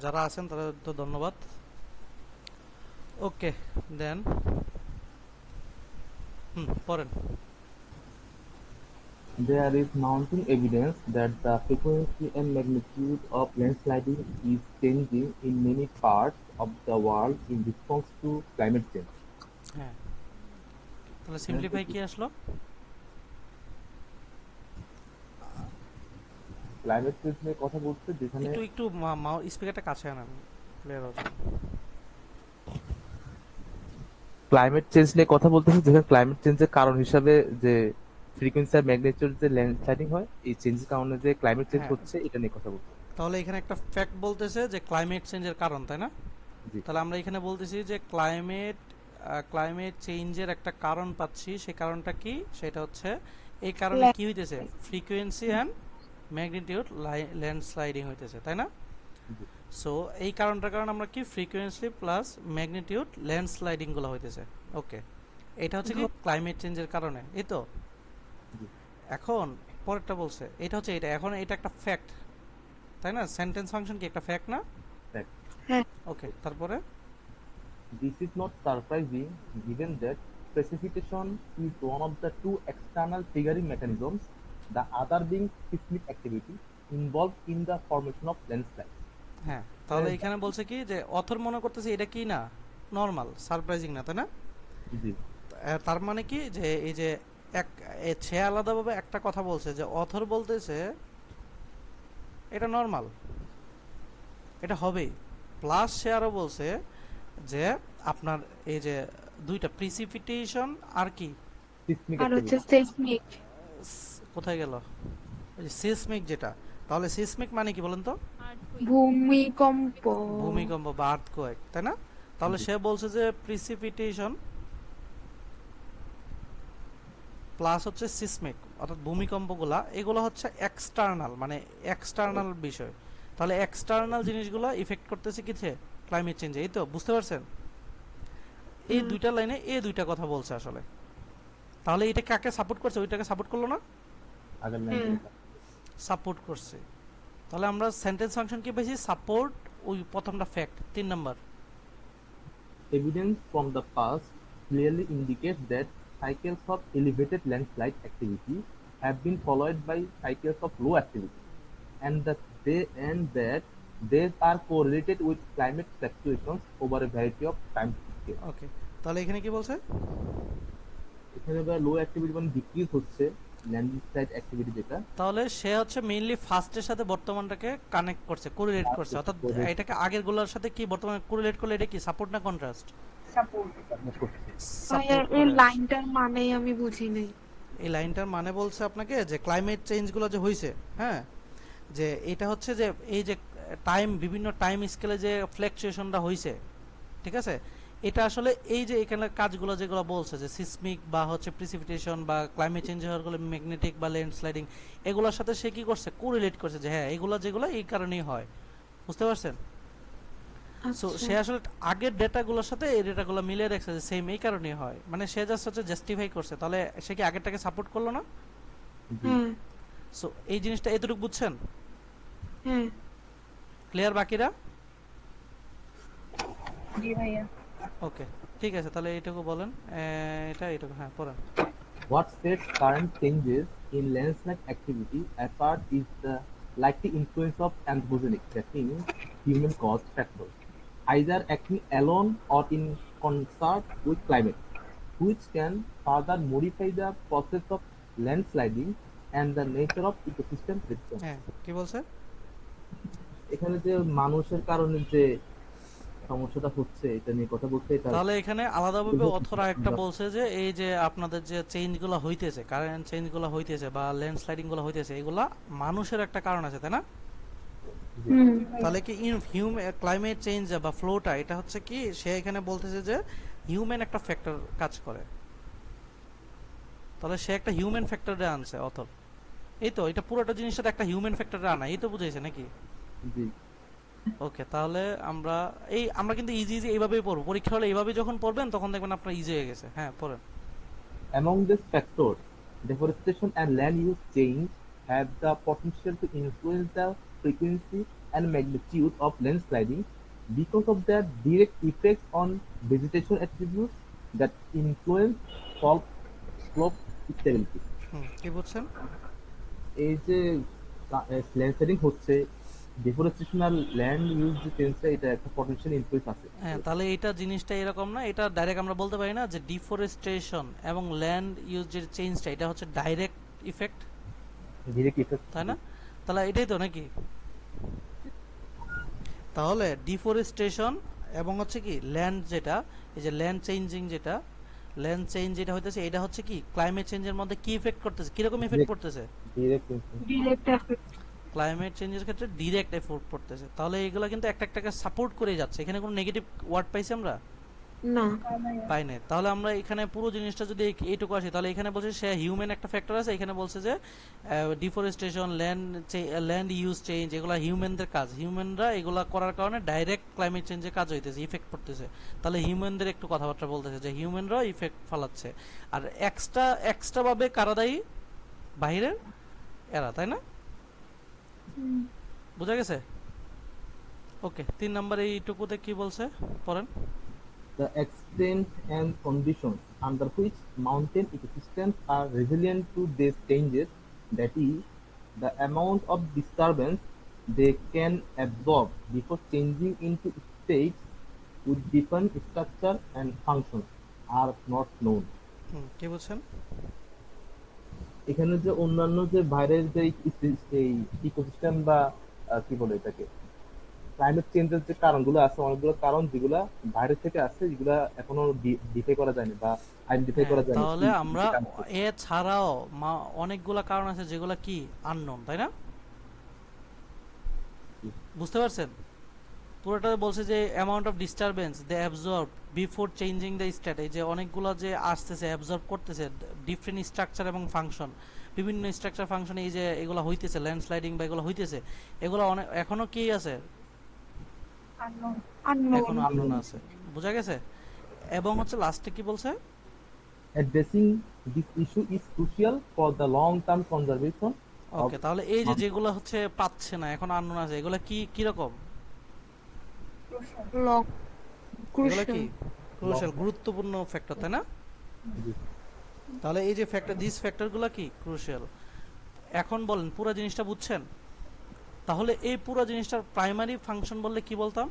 যারা আছেন তাদের তো ধন্যবাদ। ওকে, দেন পড়েন। There is mounting evidence that the frequency and magnitude of landsliding is changing in many parts of the world in response to climate change. হ্যাঁ, তাহলে এখানে তো সিম্পলিফাই কি আসলো? ক্লাইমেট চেঞ্জ নিয়ে কথা বলছে, যেখানে একটু একটু স্পিকারটা কাছে আনেন, ক্লিয়ার হওয়ার জন্য। ক্লাইমেট চেঞ্জ নিয়ে কথা বলতেছে, যেখানে ক্লাইমেট চেঞ্জের কারণ হিসাবে যে ফ্রিকোয়েন্সি আর ম্যাগনিটিউড যে ল্যান্ডস্লাইডিং হয়, এই চেঞ্জের কারণে যে ক্লাইমেট চেঞ্জ হ্যাঁ, হচ্ছে, এটা নিয়ে কথা বলছে। তাহলে এখানে একটা ফ্যাক্ট বলতেছে যে ক্লাইমেট চেঞ্জের কারণ, তাই না? জি তাহলে আমরা এখানে বলতেছি যে ক্লাইমেট চেঞ্জের একটা কারণ পাচ্ছি। সেই কারণটা কি? সেটা হচ্ছে এই কারণে কি হইতেছে, ফ্রিকোয়েন্সি অ্যান্ড ম্যাগনিটিউড ল্যান্ডস্লাইডিং হইতেছে, তাই না? জি সো এই কারণটার কারণে আমরা কি ফ্রিকোয়েন্সি প্লাস ম্যাগনিটিউড ল্যান্ডস্লাইডিং গুলো হইতেছে। ওকে, এটা হচ্ছে কি ক্লাইমেট চেঞ্জের কারণে, এই তো। জি এখন পরেরটা বলছে এটা হচ্ছে এটা, এখন এটা একটা ফ্যাক্ট, তাই না? সেন্টেন্স ফাংশন কি একটা ফ্যাক্ট না? fact. ওকে, তারপরে This is not surprising given that precipitation is one of the two external triggering mechanisms, the other being seismic activity involved in the formation of landslides. হ্যাঁ, তাহলে এখানে বলছে কি যে অথর মনে করতেছে এটা কি না, নর্মাল, সারপ্রাইজিং না, তাই না? জি তার মানে কি যে এই যে এক সে আলাদাভাবে একটা কথা বলছে যে অথর বলতেছে এটা নর্মাল, এটা হবেই। প্লাস সে আরো বলছে যে আপনার এই যে দুইটা প্রিসিপিটেশন আর কি, seismic আর হচ্ছে activity. সেসমিক, কোথায় গেল ওই যে সিসমিক যেটা, তাহলে সিসমিক মানে কি বলেন তো? ভূমিকম্প। ভূমিকম্প বা আর্থকোয়েক, তাই না? তাহলে জি সে বলছে যে প্রিসিপিটেশন প্লাস হচ্ছে সিসমিক অর্থাৎ ভূমিকম্পগুলা, এগুলো হচ্ছে এক্সটার্নাল, মানে এক্সটার্নাল বিষয়। তাহলে এক্সটার্নাল জিনিসগুলো ইফেক্ট করতেছে কিছে, ক্লাইমেট চেঞ্জে, এই তো বুঝতে পারছেন? এই দুইটা লাইনে এই দুইটা কথা বলছে আসলে। তাহলে এটা কাকে সাপোর্ট করছে, ওইটাকে সাপোর্ট করলো না? আগের লাইন সাপোর্ট করছে। তাহলে আমরা সেন্টেন্স ফাংশন কি পেয়েছি, সাপোর্ট, ওই প্রথমটা fact, 3 number. evidence from the past clearly indicates that cycles of elevated landslide activity have been followed by cycles of low activity, and that they are correlated with climate fluctuations over a variety of time scales. ওকে, তাহলে এখানে কি বলছে? এখানে লো activity মানে decrease হচ্ছে landslide activity, যেটা তাহলে সে হচ্ছে মেইনলি ফার্স্টের সাথে বর্তমানটাকে কানেক্ট করছে, কোরিলেট করছে, অর্থাৎ এটাকে আগের গুলোর সাথে কি বর্তমানে কোরিলেট করলে এটা কি সাপোর্ট না কন্ট্রাস্ট? ভাইয়া সাপোর্ট এই করে। লাইনটার মানেই আমি বুঝি নাই। এই লাইনটার মানে বলছে আপনাকে যে ক্লাইমেট চেঞ্জগুলো যে হয়েছে, হ্যাঁ, যে এটা হচ্ছে যে এই যে টাইম, বিভিন্ন টাইম স্কেলে যে ফ্ল্যাকচুয়েশনটা হয়েছে, ঠিক আছে, এটা আসলে এই যে এখানে কাজগুলো যেগুলো বলছে যে সিসমিক বা হচ্ছে প্রিসিপিটেশন বা ক্লাইমেট চেঞ্জ হওয়ার গুলো ম্যাগনেটিক বা ল্যান্ডস্লাইডিং, এগুলোর সাথে সে কি করছে, কোরিলেট করছে যে হ্যাঁ এগুলো যেগুলো এই কারণেই হয়। বুঝতে পারছেন? সো আচ্ছা, সে আসলে আগের ডেটাগুলোর সাথে এই ডেটাগুলো মিলিয়ে রাখছে যে সেম এই কারণেই হয়, মানে সে জাস্ট হচ্ছে জাস্টিফাই করছে। তাহলে সে কি আগেরটাকে সাপোর্ট করলো না? জি হ্যাঁ সো এই জিনিসটা এতটুকু বুঝছেন? হ্যাঁ। ক্লিয়ার বাকিরা? জি ভাইয়া। ওকে, ঠিক আছে, তাহলে এইটুকু বলেন। এইটুকু, হ্যাঁ পড়েন। What sets current changes in landslide activity apart is the likely influence of anthropogenic, that means human-caused factors, either acting alone or in concert with climate, which can further modify the process of landsliding and the nature of ecosystem response. হ্যাঁ, কি বলছে? এখানে যে মানুষের কারণে যে সমস্যাটা হচ্ছে, এটা নিয়ে কথা বলতে, এটা তাহলে এখানে আলাদাভাবে অথরা একটা বলছে যে এই যে আপনাদের যে চেঞ্জগুলো হইতেছে, কারেন্ট চেঞ্জগুলো হইতেছে বা ল্যান্ডস্লাইডিং গুলো হইতেছে, এগুলা মানুষের একটা কারণ আছে, তাই না? হুম। তাহলে কি ক্লাইমেট চেঞ্জ বা ফ্লোটা, এটা হচ্ছে কি সে এখানে বলতেছে যে হিউম্যান একটা ফ্যাক্টর কাজ করে। তাহলে সে একটা হিউম্যান ফ্যাক্টরে আনছে অথর, এই তো, এটা পুরোটা জিনিসটা একটা হিউম্যান ফ্যাক্টরে আনা, এই তো বুঝাইছে নাকি? জি ওকে, তাহলে আমরা কিন্তু ইজি ইজি এইভাবেই পড়বো, পরীক্ষা হলে এইভাবে যখন পড়বেন তখন দেখবেন আপনার ইজি হয়ে গেছে। হ্যাঁ পড়েন। Among these factors, deforestation and land use change have the potential to influence the frequency and magnitude of landsliding because of their direct effects on vegetation attributes that influence fault slope stability. কি বলছেন? এই যে landsliding হচ্ছে, ডিফরেস্টেশনাল land use যে চেঞ্জটা, এটা একটা potential influence আছে। হ্যাঁ, তাহলে এটা জিনিসটা এরকম না, এটা ডাইরেক্ট আমরা বলতে পারি না যে ডিফরেস্টেশন এবং ল্যান্ড ইউজের চেঞ্জটা এটা হচ্ছে ডাইরেক্ট ইফেক্ট, ডিরেক্ট ইফেক্ট। তাই না? তাহলে এটাই তো নাকি? তাহলে ডিফরেস্টেশন এবং হচ্ছে কি ল্যান্ড, যেটা এই যে ল্যান্ড চেঞ্জিং, যেটা ল্যান্ড চেঞ্জ যেটা হইতেছে, এটা হচ্ছে কি ক্লাইমেট চেঞ্জের মধ্যে কি ইফেক্ট করতেছে, কিরকম ইফেক্ট পড়তেছে? Direct direct effect. ক্লাইমেট চেঞ্জের ক্ষেত্রে ডিরেক্ট এফেক্ট পড়তেছে। তাহলে এগুলো কিন্তু একটা একটাকে সাপোর্ট করে যাচ্ছে, এখানে কোনো নেগেটিভ ওয়ার্ড পাইছি আমরা? না। পাই নাই। তাহলে আমরা এখানে পুরো জিনিসটা যদি এইটুকু আসি, তাহলে এখানে বলছে সে হিউম্যান একটা ফ্যাক্টর আছে, এখানে বলছে যে ডিফরেস্টেশন, ল্যান্ড ইউজ চেঞ্জ, এগুলো হিউম্যানদের কাজ, হিউম্যানরা এগুলা করার কারণে ডাইরেক্ট ক্লাইমেট চেঞ্জের কাজ হইতেছে, ইফেক্ট পড়তেছে। তাহলে হিউম্যানদের একটু কথাবার্তা বলতেছে যে হিউম্যানরা ইফেক্ট ফালাচ্ছে, আর এক্সট্রা ভাবে কারা দায়ী? বাইরের এরা, তাই না? বুঝা গেছে? ওকে, 3 নাম্বার এইটুকুতে কি বলছে পড়েন। the extent and conditions under which mountain ecosystems are resilient to these changes, that is, the amount of disturbance they can absorb before changing into states with different structure and function, are not known. কি বলছেন? এখানে যে অন্যান্য যে বাইরের যে এই ecosystem বা কি বলে এটাকে, ক্লাইমেট চেঞ্জের যে কারণগুলো আছে, অনেকগুলো কারণ যেগুলা বাইরে থেকে আসছে, যেগুলা এখনো ডিফাই করা যায়নি বা আইডেন্টিফাই করা যায়নি। তাহলে আমরা এছাড়াও অনেকগুলা কারণ আছে যেগুলা কি আননোন, তাই না? বুঝতে পারছেন? পুরোটা বলছে যে amount of disturbance they absorb before changing the state, এই যে অনেকগুলো যে আসতেছে অ্যাবজর্ব করতেছে ডিফারেন্ট স্ট্রাকচার এবং ফাংশন, বিভিন্ন স্ট্রাকচার ফাংশন, এই যে এগুলো হইতেছে ল্যান্ডস্লাইডিং বা এগুলো হইতেছে, এগুলো অনেক এখনো কি আছে? এখনো আননোন আছে। বুঝা গেছে? এবং হচ্ছে লাস্টে কি বলছে? Addressing this issue is crucial for the long-term conservation of ওকে, তাহলে এই যে যেগুলো হচ্ছে পাচ্ছে না, এখন আননোন আছে, এগুলো কি কি রকম? লং এগুলো কি ক্রুশাল। ক্রুশাল, গুরুত্বপূর্ণ ফ্যাক্টর, তাই না? তাহলে এই যে ফ্যাক্টর, দিস ফ্যাক্টরগুলো কি ক্রুশাল। এখন বলেন পুরো জিনিসটা বুঝছেন? তাহলে এই পুরো জিনিসটার প্রাইমারি ফাংশন বললে কি বলতাম?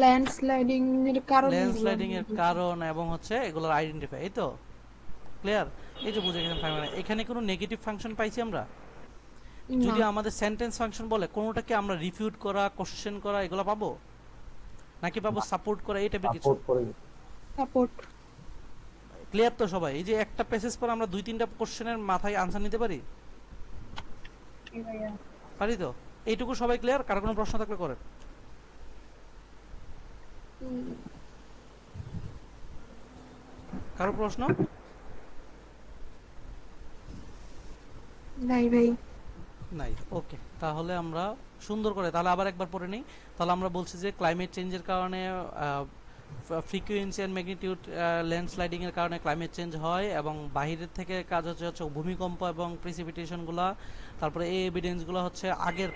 ল্যান্ডস্লাইডিং এর কারণ, ল্যান্ডস্লাইডিং এর কারণ এবং হচ্ছে এগুলোর আইডেন্টিফাই, এই তো ক্লিয়ার? এই যে বুঝে গেছেন প্রাইমারি। এখানে কোনো নেগেটিভ ফাংশন পাইছি আমরা? যদি আমাদের সেন্টেন্স ফাংশন বলে, কোনোটাকে আমরা রিফিউট করা, কোশ্চেন করা, এগুলো পাবো নাকি পাবো সাপোর্ট করা, এই টাইপের কিছু? সাপোর্ট। ক্লিয়ার তো সবাই? এই যে একটা প্যাসেজ পর আমরা 2-3টা কোশ্চেনের মাথায় আনসার নিতে পারি, পারি তো? এইটুকু সবাই ক্লিয়ার? কার কোনো প্রশ্ন থাকলে করেন। কারো প্রশ্ন নাই ভাই। নাই? ওকে, তাহলে আমরা সুন্দর করে তাহলে আবার একবার পড়ে নিই। তাহলে আমরা বলছি যে ক্লাইমেট চেঞ্জের কারণে ফ্রিকোয়েন্সি এন্ড ম্যাগনিটিউড, ল্যান্ডস্লাইডিং এর কারণে ক্লাইমেট চেঞ্জ হয়, এবং বাহিরের থেকে কাজ হচ্ছে ভূমিকম্প এবং প্রিসিপিটেশনগুলো। তারপরে এই এভিডেন্সগুলো হচ্ছে আগের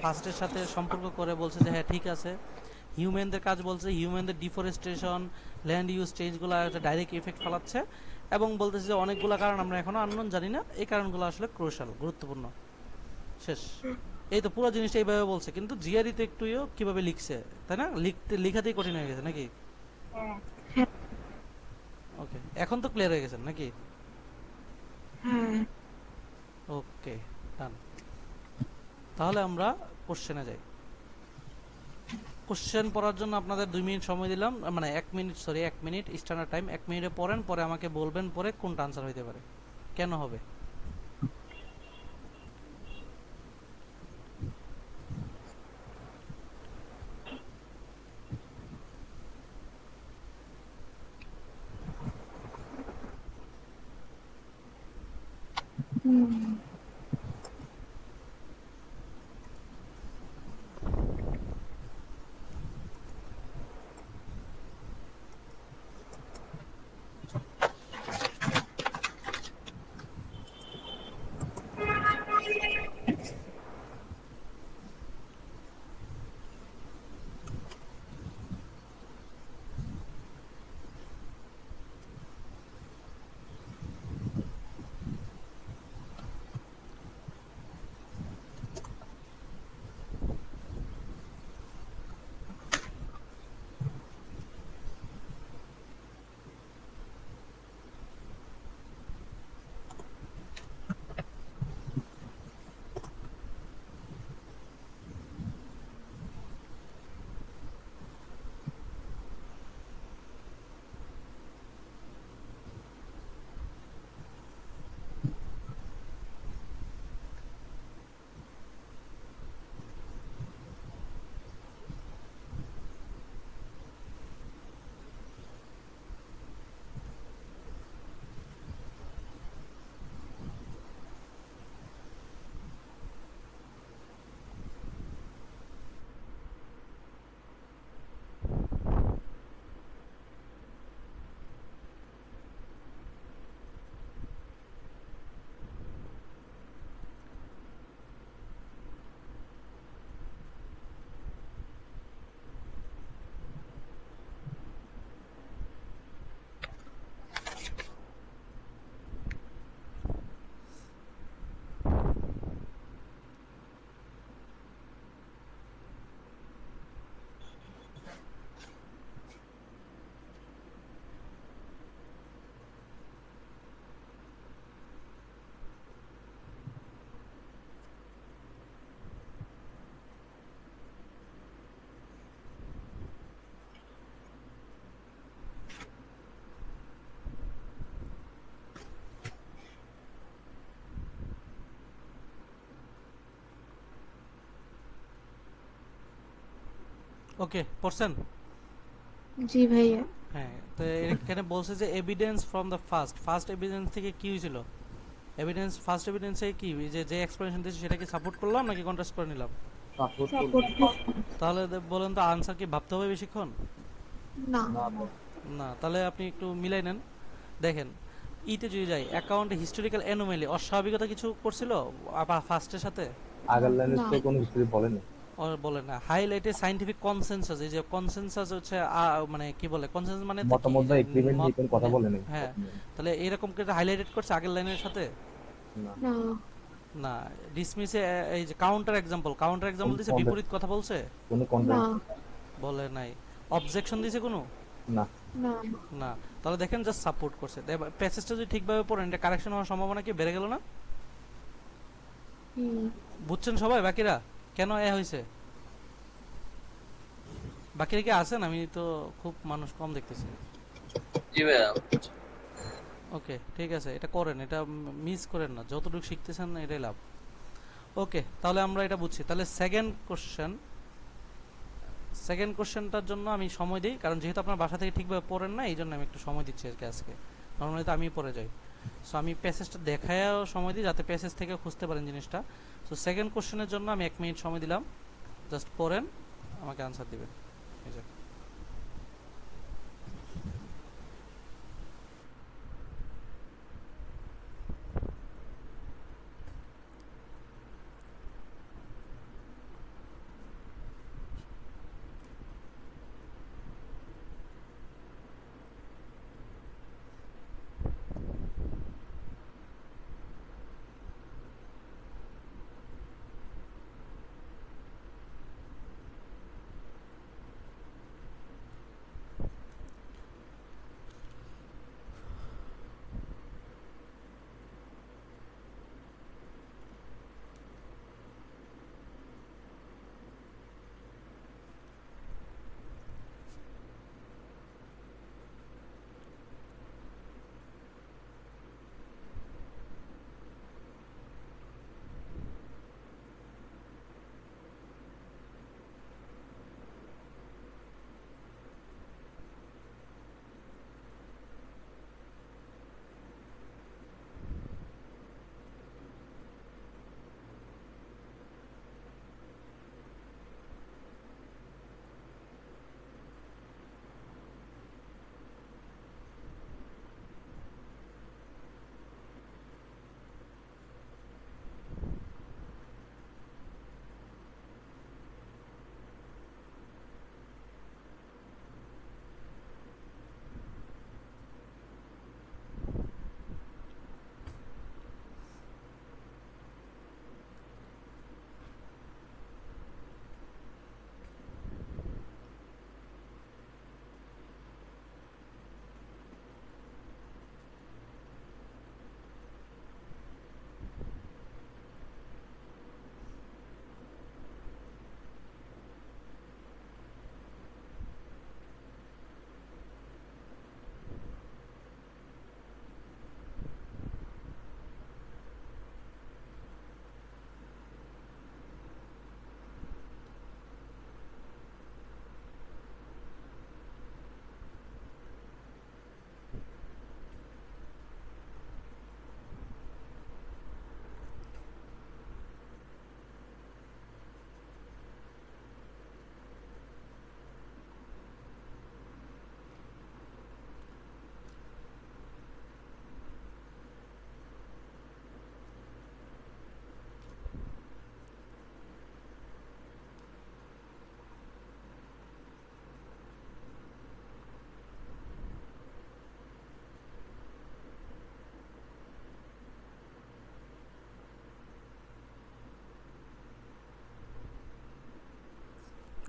ফার্স্টের সাথে সম্পর্ক করে বলছে যে হ্যাঁ ঠিক আছে। হিউম্যানদের কাজ বলছে, হিউম্যানদের ডিফরেস্টেশন, ল্যান্ড ইউজ চেঞ্জগুলো ডাইরেক্ট ইফেক্ট ফেলাচ্ছে, এবং বলতেছে যে অনেকগুলো কারণ আমরা এখনো আননোন, জানি না, এই কারণগুলো আসলে ক্রুশাল, গুরুত্বপূর্ণ। শেষ। এই তো পুরো জিনিসটা এইভাবে বলছে, কিন্তু জিআরইতে একটু কিভাবে লিখছে, তাই না? লিখাতেই কঠিন হয়ে গেছে নাকি? ওকে, এখন তো ক্লিয়ার হয়ে গেছেন নাকি? হ্যাঁ। ওকে, ডান। তাহলে আমরা কোশ্চেনে যাই। কোশ্চেন পড়ার জন্য আপনাদের 2 মিনিট সময় দিলাম, মানে 1 minute, sorry 1 minute standard time. 1 মিনিটে পড়েন, পরে আমাকে বলবেন পরে কোনটা আনসার হইতে পারে, কেন হবে। ওকে, পড়ছেন? জি ভাইয়া। হ্যাঁ, তো এখানে বলছে যে evidence from the first evidence থেকে কি হয়েছিল? ফার্স্ট এভিডেন্সে কি যে এক্সপ্লেনেশন দিয়েছে সেটা কি সাপোর্ট করলাম নাকি কন্ট্রাস্ট করে নিলাম? সাপোর্ট সাপোর্ট করলাম। তাহলে বলেন তো আনসার কি ভাবতে হবে বেশিক্ষণ? না। না তো। না, তাহলে আপনি একটু মিলাই নেন। দেখেন, ইতে যদি যাই, অ্যাকাউন্টে হিস্টোরিক্যাল অ্যানোমালি অস্বাভাবিকতা কিছু করছিল আবার ফার্স্টের সাথে? আগের লাইনের না। তো কোনো হিস্ট্রি বলেনি। ও বলে না। হাইলাইটে সাইন্টিফিক কনসেনসাস, এই যে কনসেনসাস হচ্ছে মানে কি বলে কনসেনসাস মানে তো কি, মতামত বা যে এগ্রিমেন্ট নিয়ে কোনো কথা বলেনি। হ্যাঁ, তাহলে এরকম করে হাইলাইটেড করছে আগের লাইনের সাথে? না। না। না। ডিসমিসে এই যে কাউন্টার এক্সাম্পল দিছে, বিপরীত কথা বলছে? কোনো না। কন্টেন্ট। বলে নাই। অবজেকশন দিছে কোনো? না। না। না। তাহলে দেখেন জাস্ট সাপোর্ট করছে। প্যাসেজটা যদি ঠিকভাবে পড়েন, এটা কারেকশন হওয়ার সম্ভাবনা কি বেড়ে গেল না? হুম। বুঝছেন সবাই বাকিরা কেন এ হয়েছে? বাকিরা কি আছেন? আমি তো খুব মানুষ কম দেখতেছি। জি ভাইয়া। ওকে, ঠিক আছে, এটা করেন, এটা মিস করেন না, যতটুকু শিখতেছেন এটাই লাভ। ওকে, তাহলে আমরা এটা বুঝছি। তাহলে সেকেন্ড কোশ্চেনটার জন্য আমি সময় দিই, কারণ যেহেতু আপনার বাসা থেকে ঠিকভাবে পড়েন না, এই জন্য আমি একটু সময় দিচ্ছি আর কি আজকে। নর্মালি তো আমি পড়ে যাই। সো আমি প্যাসেজটা দেখায়ও সময় দিই যাতে প্যাসেজ থেকে খুঁজতে পারেন জিনিসটা। সো সেকেন্ড কোশ্চেনের জন্য আমি 1 মিনিট সময় দিলাম, জাস্ট পড়েন, আমাকে আনসার দিবেন। এই যে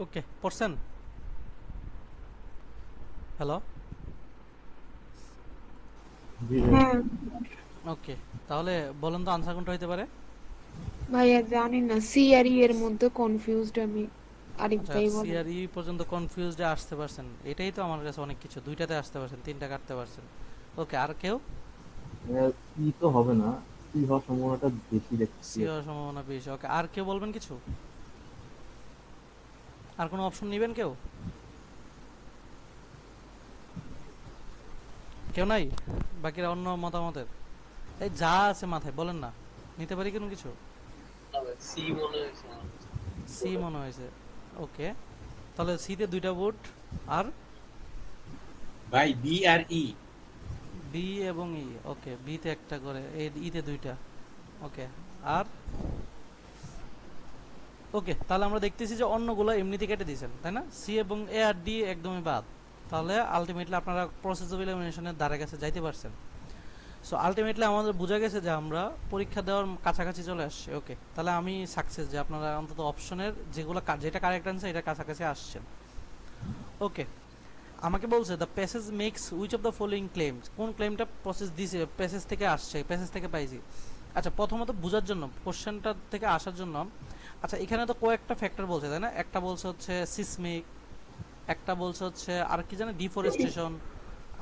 ওকে, পড়ছেন? হ্যালো? জি। হ্যাঁ ওকে, তাহলে বলেন তো আনসার কোনটা হইতে পারে? ভাইয়া, জানি না, সি আর ই এর মধ্যে কনফিউজড আমি। আরিফ আচ্ছা, ভাই সি বলেন। আর ই পর্যন্ত কনফিউজডে আসতে পারছেন, এটাই তো আমার কাছে অনেক কিছু। দুইটাতে আসতে পারছেন, তিনটা কাটতে পারছেন। ওকে, আর কেউ? ই তো হবে না, ই হওয়ার সম্ভাবনাটা বেশি দেখছি। সি হওয়ার সম্ভাবনা বেশি। ওকে, আর কেউ বলবেন কিছু? আর কোনো অপশন নেবেন কেউ? কেউ নাই? বাকিরা অন্য মতামতের? এই যা আছে মাথায় বলেন না, নিতে পারি কোনো কিছু? সি মনে হয়েছে আমার। সি মনে হয়েছে। ওকে, তাহলে সিতে দুইটা ভোট। আর ভাই বি আর ই। বি এবং ই। ওকে, বিতে একটা করে, ইতে দুইটা। ওকে, আর ওকে, তাহলে আমরা দেখতেছি যে অন্যগুলো এমনিতে কেটে দিয়েছেন, তাই না? সি এবং এ আর ডি একদমই বাদ। তাহলে আলটিমেটলি আপনারা প্রসেস অফ এলিমিনেশনের দ্বারা কাছে যাইতে পারছেন। সো আলটিমেটলি আমাদের বোঝা গেছে যে আমরা পরীক্ষা দেওয়ার কাছাকাছি চলে আসছি। ওকে, তাহলে আমি সাকসেস যে আপনারা অন্তত অপশনের যেগুলো যেটা কারেক্ট আনসার এটা কাছাকাছি আসছেন। ওকে, আমাকে বলছে the passage makes which of the following claims, কোন ক্লেমটা প্রসেস দিছে প্যাসেজ থেকে আসছে, প্যাসেজ থেকে পাইছি। আচ্ছা, প্রথমত বোঝার জন্য কোশ্চেনটা থেকে আসার জন্য, আচ্ছা এখানে তো কয়েকটা ফ্যাক্টর বলছে, তাই না? একটা বলছে হচ্ছে সিসমিক, একটা বলছে হচ্ছে আর কি জানে ডিফরেস্টেশন,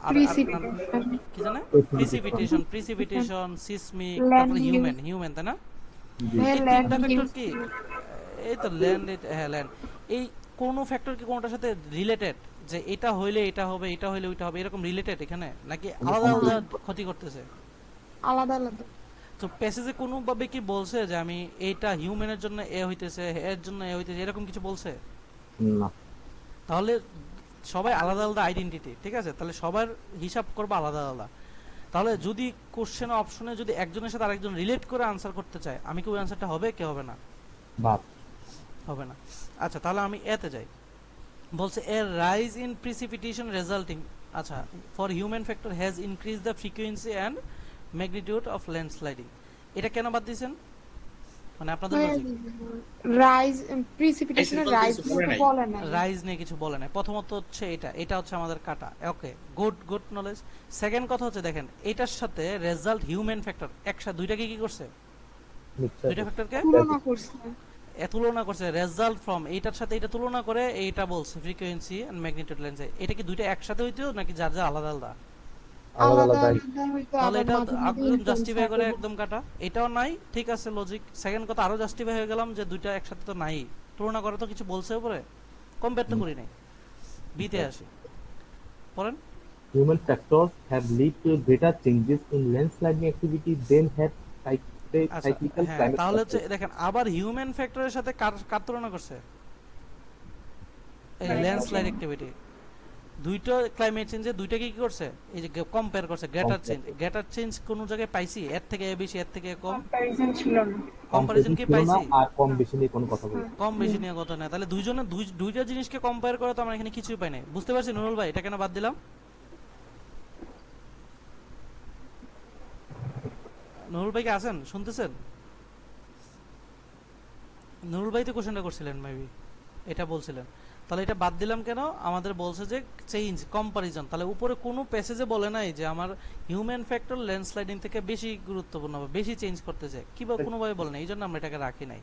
আর প্রিসিপিটেশন, কি জানে Precipitation. প্রিসিপিটেশন, সিসমিক, ল্যান্ড তারপরে ইউজ, হিউম্যান, তাই না? জি ভাইয়া এই ল্যান্ড তিনটা ফ্যাক্টর ইউজ, কি, এই তো ল্যান্ড, হ্যাঁ ল্যান্ড, এই কোন ফ্যাক্টর কি কোনটার সাথে রিলেটেড, যে এটা হইলে এটা হবে, এটা হইলে ওইটা হবে, এরকম রিলেটেড এখানে, নাকি আলাদা আলাদা ক্ষতি করতেছে? আলাদা আলাদা। তো প্যাসেজে কোনো ভাবে কি বলছে যে আমি এইটা হিউম্যানের জন্য এ হইতেছে, এর জন্য এ হইতেছে, এরকম কিছু বলছে? না। তাহলে সবাই আলাদা আলাদা আইডেন্টিটি, ঠিক আছে? তাহলে সবার হিসাব করবো আলাদা আলাদা। তাহলে যদি কোশ্চেন অপশনে যদি একজনের সাথে আরেকজন রিলেট করে আনসার করতে চায়, আমি কি ওই আনসারটা হবে কি হবে না? বাদ। হবে না। আচ্ছা, তাহলে আমি এতে যাই। বলছে এ রাইজ ইন প্রিসিপিটেশন রেজাল্টিং, আচ্ছা, for human factor has increase the frequency and magnitude of landsliding. এটা কেন বাদ দিয়েছেন, মানে আপনাদের ভাইয়া লজিক? রাইজ প্রিসিপিটেশনের রাইজ বলে না। রাইজ নিয়ে কিছু বলে না। প্রথমত হচ্ছে এটা, এটা হচ্ছে আমাদের কাটা। ওকে, গুড গুড নলেজ। সেকেন্ড কথা হচ্ছে দেখেন, এটার সাথে রেজাল্ট হিউম্যান ফ্যাক্টর একসাথে দুইটাকে কি করছে, দুইটা ফ্যাক্টরকে তুলনা করছে। তুলনা করছে। রেজাল্ট ফ্রম এইটার সাথে এটা তুলনা করে এইটা বলছে ফ্রিকোয়েন্সি এন্ড ম্যাগনিটিউড লেন্সে। এটা কি দুইটা একসাথে হইতো নাকি যার যা আলাদা আলাদা? আলাদা আলাদা হয়তো, তাহলে আবার এটা মাঝে মাঝে একদম ইনফ্লুয়েন্স জাস্টিফাই করে থাকে। একদম কাটা। এটাও নাই, ঠিক আছে লজিক। সেকেন্ড কথা আরো জাস্টিফাই হয়ে গেলাম যে দুইটা একসাথে তো নাই, তুলনা করে তো কিছু বলছে উপরে, কম্পেয়ার তো করি নাই। বিতে আসি, পড়েন। Human factors have led to greater changes in landsliding activity than have আচ্ছা cyclical হ্যাঁ, climate তাহলে হচ্ছে factors. দেখেন আবার হিউম্যান ফ্যাক্টরের সাথে কার কার তুলনা করছে? এই ল্যান্ডস্লাইড অ্যাক্টিভিটি। দুইটা ক্লাইমেট চেঞ্জে দুইটাকে কি করছে, এই যে কম্পেয়ার করছে। গ্রেটার চেঞ্জ, গ্রেটার চেঞ্জ কোন জায়গায় পাইছি? এর থেকে এ বেশি, এর থেকে কম? কম্প্যারিজন ছিল না। কম্পারিজন কি ছিল না, পাইছি? আর কম বেশি নিয়ে কোনো কথা বলি। কম বেশি নিয়ে কথা না। তাহলে দুইজনে দুইটা জিনিসকে কম্পেয়ার করে তো আমরা এখানে কিছুই পাই নাই। বুঝতে পারছি নুরুল ভাই, এটা কেন বাদ দিলাম? নুরুল ভাই কি আছেন, শুনতেছেন? নুরুল ভাই তো কোশ্চেনটা করছিলেন মেবি, এটা বলছিলেন। তাহলে এটা বাদ দিলাম কেন? আমাদের বলছে যে চেঞ্জ, কম্পারিজন। তাহলে উপরে কোনো প্যাসেজে বলে নাই যে আমার হিউম্যান ফ্যাক্টর ল্যান্ডস্লাইডিং থেকে বেশি গুরুত্বপূর্ণ বা বেশি চেঞ্জ করতেছে, কিংবা কোনোভাবে বলে নাই, এই জন্য আমরা এটাকে রাখি নাই।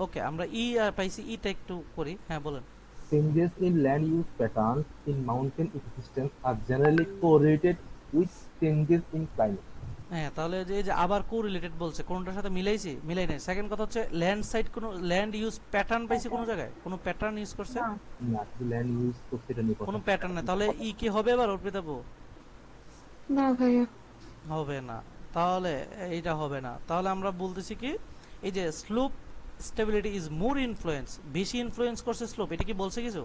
ওকে, আমরা ই পাইছি, ইটা একটু করি। হ্যাঁ বলেন। Changes in land use patterns in mountain ecosystems are generally correlated with changes in climate. হ্যাঁ, তাহলে যে এই যে আবার কো রিলেটেড বলছে, কোনটার সাথে মিলাইছি? মিলাই নাই। সেকেন্ড কথা হচ্ছে ল্যান্ড সাইড, কোনো ল্যান্ড ইউজ প্যাটার্ন পাইছি কোন জায়গায়? কোনো প্যাটার্ন ইউজ করছে? না, না, শুধু land use তো সেটা নিয়ে কথা। কোনো প্যাটার্ন নেই। তাহলে ই কি হবে এবার অর্পিতা বউ? না ভাইয়া। হবে না। তাহলে এইটা হবে না। তাহলে আমরা বলতেছি কি, এই যে slope stability is more influence, বেশি ইনফ্লুয়েন্স করছে স্লোপ, এটা কি বলছে কিছু?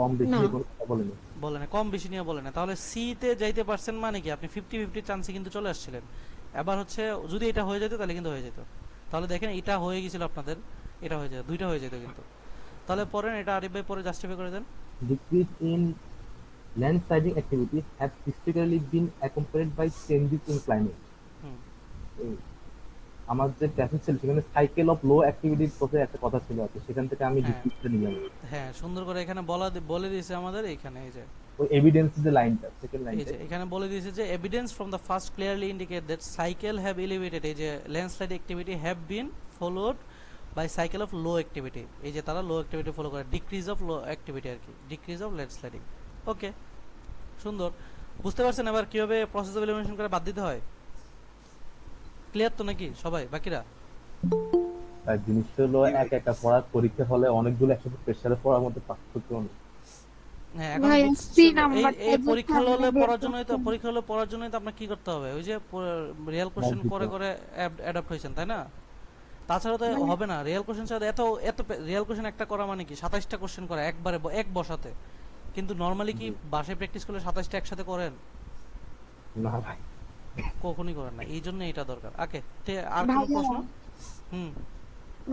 কম বেশি না। নিয়ে কোনো কথা বলেনি। বলে না, কম বেশি নিয়ে বলে না। তাহলে সি তে যাইতে পারছেন মানে কি আপনি 50-50 চান্সে কিন্তু চলে আসছিলেন। এবার হচ্ছে যদি এটা হয়ে যেত তাহলে কিন্তু হয়ে যেত। তাহলে দেখেন এটা হয়ে গেছিল আপনাদের, এটা হয়ে যেত, দুইটা হয়ে যেত কিন্তু। তাহলে পরে এটা আরিফ ভাই পরে জাস্টিফাই করে দেন। Decrease in landsliding activity have historically been accompanied by changes in climate. হুম, এই আমার যে প্যাসেজ ছিল সেখানে সাইকেল অফ লো অ্যাক্টিভিটির কথা একটা কথা ছিল আর কি, সেখান থেকে আমি হ্যাঁ। ডিসক্রিপশন নিলাম। হ্যাঁ, সুন্দর করে এখানে বলে দিয়েছে আমাদের এখানে, এই যে ওই এভিডেন্স যে লাইনটা, সেকেন্ড এই লাইনটা যে এখানে বলে দিয়েছে যে evidence from the first clearly indicate that cycle have elevated, এই যে landslide activity have been followed by cycle of low activity. এই যে তারা লো অ্যাক্টিভিটি ফলো করে, ডিক্রিজ অফ লো অ্যাক্টিভিটি আর কি, ডিক্রিজ অফ ল্যান্ডস্লাইডিং। ওকে, সুন্দর। বুঝতে পারছেন এবার কিভাবে প্রসেস অফ এলিমিনেশন করে বাদ দিতে হয়? ক্লিয়ার তো নাকি সবাই বাকিরা? আর জিনিসটা হলো এক একটা পড়ার পরীক্ষা হলে অনেকগুলো একসাথে প্রেসারে পড়ার মধ্যে পার্থক্য অনেক। হ্যাঁ এখন ভাইয়া সি বুঝছো এই নাম্বারটা এই যে পরীক্ষা সামনে হলে বের পড়ার জন্যই তো করছেন। পরীক্ষা হলে পড়ার জন্যই তো আপনার কি করতে হবে, ওই যে রিয়েল কোশ্চেন মক করে দিতে করে অ্যাডাপ্ট হয়েছেন তাই না? তাছাড়া তো মানে হবে না রিয়েল কোশ্চেন ছাড়া এত এত রিয়েল কোশ্চেন একটা করা মানে কি 27টা কোশ্চেন করা একবারে এক বসাতে, কিন্তু নর্মালি কি জি। বাসায় প্র্যাকটিস করলে 27টা একসাথে করেন? না ভাই, কখনই করেন না, এই জন্য এটা দরকার। ওকে, আর কোনো ভাইয়া প্রশ্ন? হুম।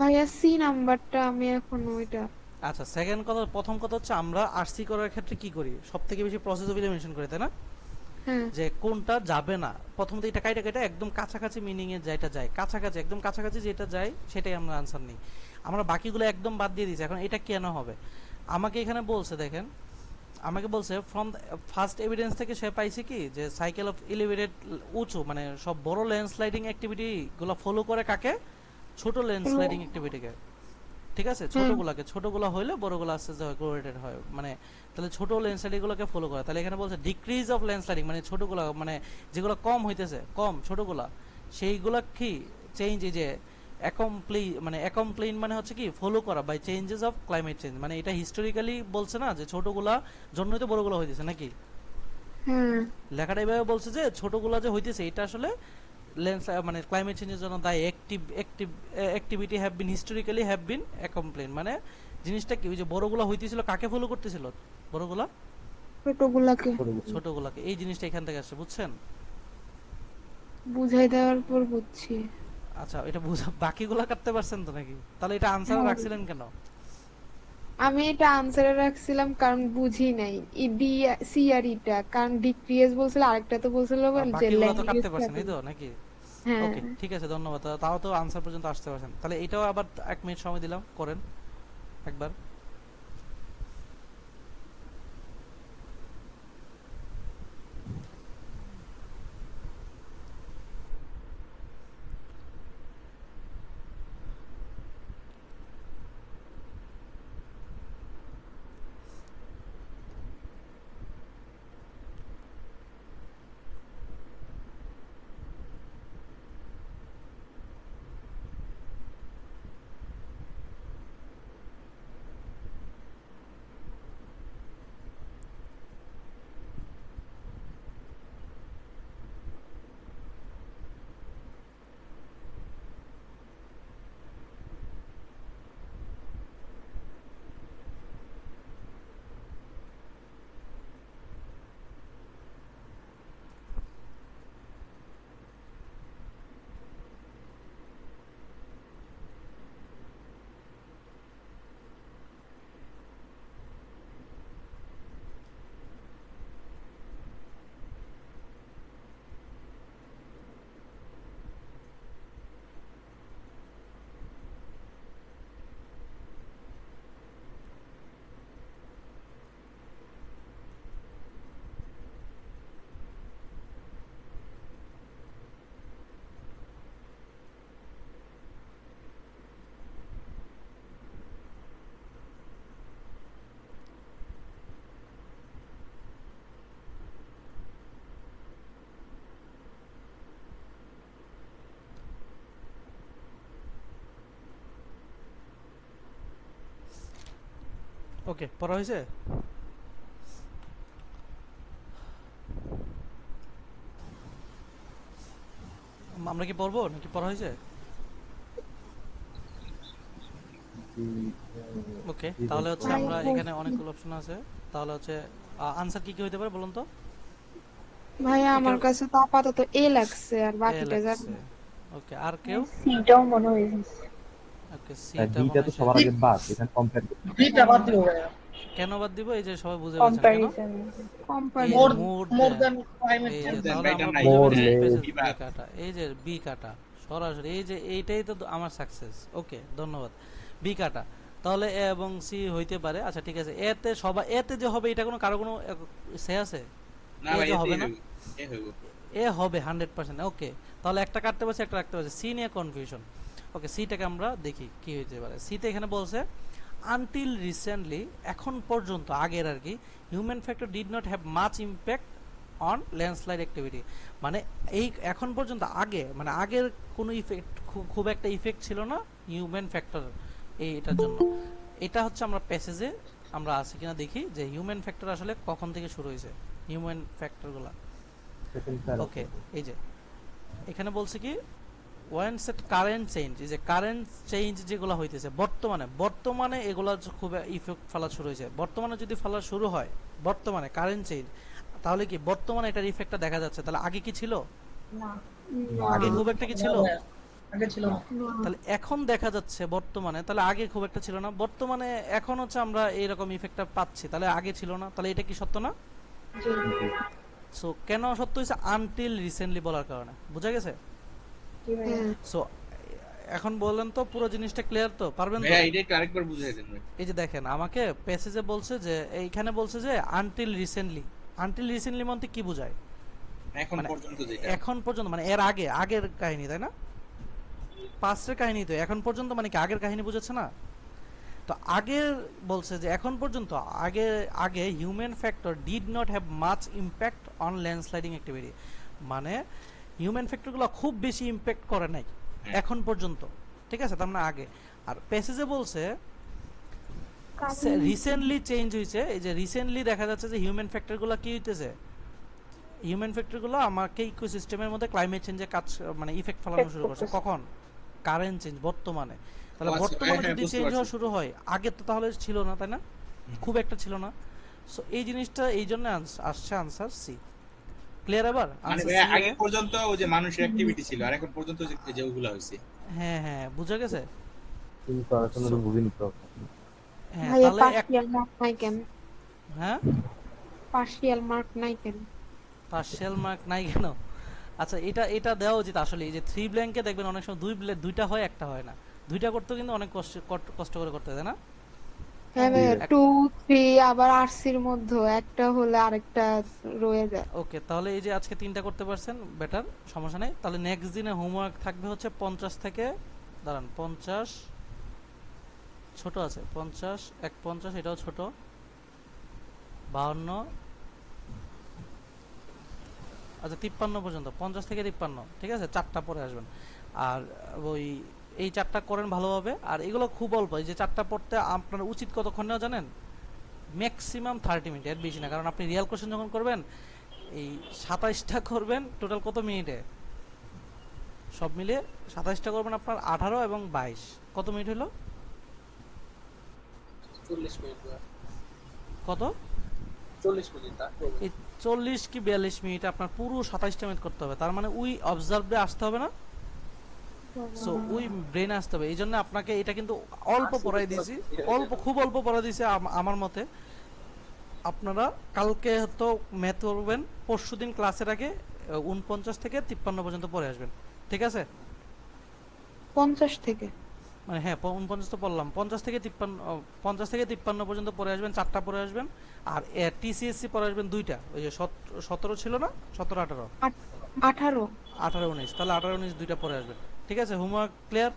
ভাইয়া সি নাম্বারটা আমি এখন ওইটা আচ্ছা, সেকেন্ড কথা, প্রথম কথা হচ্ছে আমরা আরসি করার ক্ষেত্রে কি করি, সব থেকে বেশি প্রসেস অফ এলিমিনেশন করি তাই না? হ্যাঁ যে কোনটা যাবে না, প্রথমত এটা কাইটা কাইটা একদম কাছাকাছি মিনিং এ যেটা যায়, কাছাকাছি একদম কাছাকাছি যেটা যায় সেটাই আমরা আনসার নিই। আমরা বাকিগুলো একদম বাদ দিয়ে দিয়েছি। এখন এটা কেন হবে, আমাকে এখানে বলছে দেখেন, আমাকে বলছে ফ্রম ফার্স্ট এভিডেন্স থেকে সে পাইছে কি যে সাইকেল অফ এলিভেটেড উঁচু মানে সব বড় ল্যান্ডস্লাইডিং অ্যাক্টিভিটি গুলো ফলো করে কাকে, ছোট ল্যান্ডস্লাইডিং অ্যাক্টিভিটিকে। ঠিক আছে, হুম ছোটগুলা হইলে বড়গুলো আস্তে আস্তে কোরিলেটেড হয়, মানে তাহলে ছোট ল্যান্ডস্লাইডিং গুলোকে ফলো করে। তাহলে এখানে বলছে ডিক্রিজ অফ ল্যান্ডস্লাইডিং মানে ছোটগুলা মানে যেগুলো কম হইতেছে কম ছোটগুলা সেইগুলা কি চেঞ্জ, এই যে অ্যাকমপ্লেইন মানে হচ্ছে কি ফলো করা by changes of climate change, মানে এটা হিস্টোরিক্যালি বলছে না যে ছোটগুলা জন্যই তো বড়গুলা হইতেছে নাকি, হ্যাঁ লেখাটা এভাবে বলছে যে ছোটগুলা যে হইতেছে এটা আসলে লেন্স মানে ক্লাইমেট চেঞ্জের জন্য দায়ী activity have been historically have been অ্যাকমপ্লেইন, মানে জিনিসটা কি ওই যে বড়গুলা হইতেছিল কাকে ফলো করতেছিল, বড়গুলা ছোটগুলাকে করে বলছি। ছোটগুলাকে, এই জিনিসটা এখান থেকে আসছে, বুঝছেন? বুঝাই দেওয়ার পর বুঝছি। আচ্ছা, এটা বুঝা বাকিগুলা কাটতে পারছেন তো নাকি? তাহলে এটা আনসারে হ্যাঁ রাখছিলেন কেন? আমি এটা আনসারে রাখছিলাম কারণ বুঝি নাই ই ডি সি আর ইটা, কারণ ডিক্রিয়েস বলছিল আরেকটা তো বলছিল যে বাকিগুলা তো ল্যাঙ্গুয়েজ কাটতে পারছেন এই তো নাকি? হ্যাঁ ওকে ঠিক আছে, ধন্যবাদ। তাও তো আনসার পর্যন্ত আসতে পারছেন, তাহলে এটাও আবার 1 মিনিট সময় দিলাম, করেন একবার। ওকে, পড়া হয়েছে? আমরা কি পড়বো নাকি পড়া হয়েছে? ওকে, জি ভাই। তাহলে হচ্ছে ভাই আমরা এখানে অনেকগুলো অপশন আছে, তাহলে হচ্ছে আনসার কি কি হইতে পারে বলুন তো? ভাইয়া একের আমার কাছে তো আপাতত এ লাগছে আর এ বাকিটা জানি লাগছে। না। ওকে, আর কেউ? সিটাও মনে হয়েছে ওকে, আর সিটা ডিটা মনে তো হয়েছে। সবার আগে বাদ, এখানে কম্পেয়ার করতে হবে। বিটা বাদ দিব ভাইয়া। কেন বাদ দিব, এই যে সবাই বুঝে পাচ্ছেন কেন, কম্পারিজন এই কম্পারিজন যে মোর দেন ক্লাইমেট এই মোর যে চেঞ্জ। দেন তাহলে ভাইটা আমরা নাই, বুঝে মোর পেয়েছি লেস বি বিবাদ। কাটা, এই যে বি কাটা সরাসরি, এই যে এইটাই তো আমার সাকসেস। ওকে ধন্যবাদ, বি কাটা। তাহলে এ এবং সি হইতে পারে। আচ্ছা ঠিক আছে, এতে সবাই এতে যে হবে এটা কোনো কারো কোনো সে আছে? না এ ভাই যে এতেই হবে না, হইব, এ হইব। এ হবে 100%। ওকে, তাহলে একটা কাটতে পারছি একটা রাখতে পারছি, সি নিয়ে কনফিউশন। ওকে, সিটাকে আমরা দেখি কি হইতে পারে। সিতে এখানে বলছে আনটিল রিসেন্টলি, এখন পর্যন্ত আগের আর কি, human factor did not have much impact on landslide activity. মানে এই এখন পর্যন্ত আগে মানে আগের কোনো ইফেক্ট খুব একটা ইফেক্ট ছিল না হিউম্যান ফ্যাক্টর এটার জন্য। এটা হচ্ছে আমরা প্যাসেজে আমরা আছে কিনা দেখি যে হিউম্যান ফ্যাক্টর আসলে কখন থেকে শুরু হয়েছে, হিউম্যান ফ্যাক্টরগুলো। Second pair. ওকে, এই যে এখানে বলছে কি ওয়েন সেট কারেন্ট চেঞ্জ, এই যে কারেন্ট চেঞ্জ যেগুলো হইতেছে বর্তমানে এগুলো খুব ইফেক্ট ফেলা শুরু হয়েছে। বর্তমানে যদি ফেলা শুরু হয় বর্তমানে কারেন্ট চেঞ্জ, তাহলে কি বর্তমানে এটার ইফেক্টটা দেখা যাচ্ছে। তাহলে আগে কি ছিল? আগে খুব একটা কি ছিল? আগে ছিল না। তাহলে এখন দেখা যাচ্ছে বর্তমানে, তাহলে আগে খুব একটা ছিল না। বর্তমানে এখন হচ্ছে আমরা এইরকম ইফেক্টটা পাচ্ছি, তাহলে আগে ছিল না। তাহলে এটা কি সত্য না? সো কেন সত্য হয়েছে? আনটিল রিসেন্টলি বলার কারণে। বুঝা গেছে? সো এখন বললেন তো পুরো জিনিসটা ক্লিয়ার তো? পারবেন তো? ভাইয়া এটা একটু আরেকবার বুঝাই দেন ভাই। এই যে দেখেন আমাকে প্যাসেজে বলছে যে এইখানে বলছে যে আনটিল রিসেন্টলি। আনটিল রিসেন্টলি মানে কি বোঝায়? এখন মানে পর্যন্ত যেটা এখন পর্যন্ত মানে এর আগে, আগের কাহিনী, তাই না? পাস্টের কাহিনী তো, এখন পর্যন্ত মানে কি আগের কাহিনী বুঝাচ্ছে না? তো আগের বলছে যে এখন পর্যন্ত আগে human factor did not have much impact on landsliding activity. মানে হিউম্যান ফ্যাক্টরগুলো খুব বেশি ইম্প্যাক্ট করে নাই এখন পর্যন্ত, ঠিক আছে? তার মানে আগে। আর প্যাসেজে বলছে রিসেন্টলি চেঞ্জ হয়েছে। এই যে রিসেন্টলি দেখা যাচ্ছে যে হিউম্যান ফ্যাক্টরগুলো কি হইতেছে, হিউম্যান ফ্যাক্টরগুলো আমাকে ইকোসিস্টেমের মধ্যে ক্লাইমেট চেঞ্জে কাজ মানে ইফেক্ট ফেলানো শুরু করছে। কখন? কারেন্ট চেঞ্জ, বর্তমানে। তাহলে আচ্ছা, বর্তমানে হ্যাঁ, যদি বুঝতে চেঞ্জ হওয়া পারছি। শুরু হয়, আগে তো তাহলে ছিল না, তাই না? খুব একটা ছিল না। সো এই জিনিসটা এই জন্য আসছে আনসার সি। ক্লিয়ার এবার? মানে আনসার ভাইয়া সি। আগে পর্যন্ত ওই যে মানুষের অ্যাক্টিভিটি ছিল, আর এখন পর্যন্ত যে ওগুলা হইছে। হ্যাঁ হ্যাঁ, বুঝা গেছে? কিন্তু আসলে বুঝিনি তো। হ্যাঁ ভাইয়া তাহলে পার্শিয়াল মার্ক নাই কেন? হ্যাঁ পার্শিয়াল মার্ক নাই কেন? পার্শিয়াল মার্ক নাই কেন? আচ্ছা, এটা দেওয়া উচিত আসলে। এই যে 3 ব্ল্যাঙ্কে দেখবেন অনেক সময় দুইটা হয়, একটা হয় না। দুইটা করতেও কিন্তু অনেক কষ্ট করে করতে হয়, তাই না? হ্যাঁ ভাইয়া, এক- 2 3 আবার আরসির মধ্যে একটা হলে আরেকটা রয়ে যায়। ওকে, তাহলে এই যে আজকে 3টা করতে পারছেন, বেটার, সমস্যা নেই। তাহলে নেক্সট দিনে হোমওয়ার্ক থাকবে হচ্ছে 50 থেকে, দাঁড়ান, 50 ছোট আছে, 50 150 এটাও ছোট, 52, আচ্ছা 53 পর্যন্ত, 50 থেকে 53, ঠিক আছে? 4টা পরে আসবেন। আর ওই এই 4টা করেন ভালোভাবে। আর এগুলো খুব অল্প, এই যে 4টা পড়তে আপনার উচিত কতক্ষণ নেওয়া জানেন? ম্যাক্সিমাম 30 মিনিট, এর বেশি না। কারণ আপনি রিয়াল কোশ্চেন যখন করবেন, এই 27টা করবেন টোটাল কত মিনিটে? সব মিলিয়ে 27টা করবেন আপনার 18 এবং 22, কত মিনিট হলো? 40 মিনিট ভাইয়া। কত? 40 মিনিট তা করবে। এই 40 কি 42 মিনিট আপনার পুরো 27টা মিনিট করতে হবে। তার মানে ওই অবজার্ভে আসতে হবে না? সো ওই ব্রেনে আসতে হবে। এই জন্য আপনাকে এটা কিন্তু অল্প পড়াই দিয়েছি, খুব অল্প পড়াই দিয়েছি আমার মতে। আপনারা কালকে তো ম্যাথ করবেন, পরশুদিন ক্লাসের আগে 49 থেকে 53 পর্যন্ত পড়ে আসবেন, ঠিক আছে? 50 থেকে মানে হ্যাঁ 49 তো পড়লাম, 50 থেকে 53 পর্যন্ত পড়ে আসবেন, 4টা পড়ে আসবেন। আর টিসিএসসি পড়ে আসবেন 2টা, ওই যে 17 ছিল না, 17 18 18। 18 19, তাহলে 18 19 2টা পড়ে আসবেন, ঠিক আছে? Homework clear?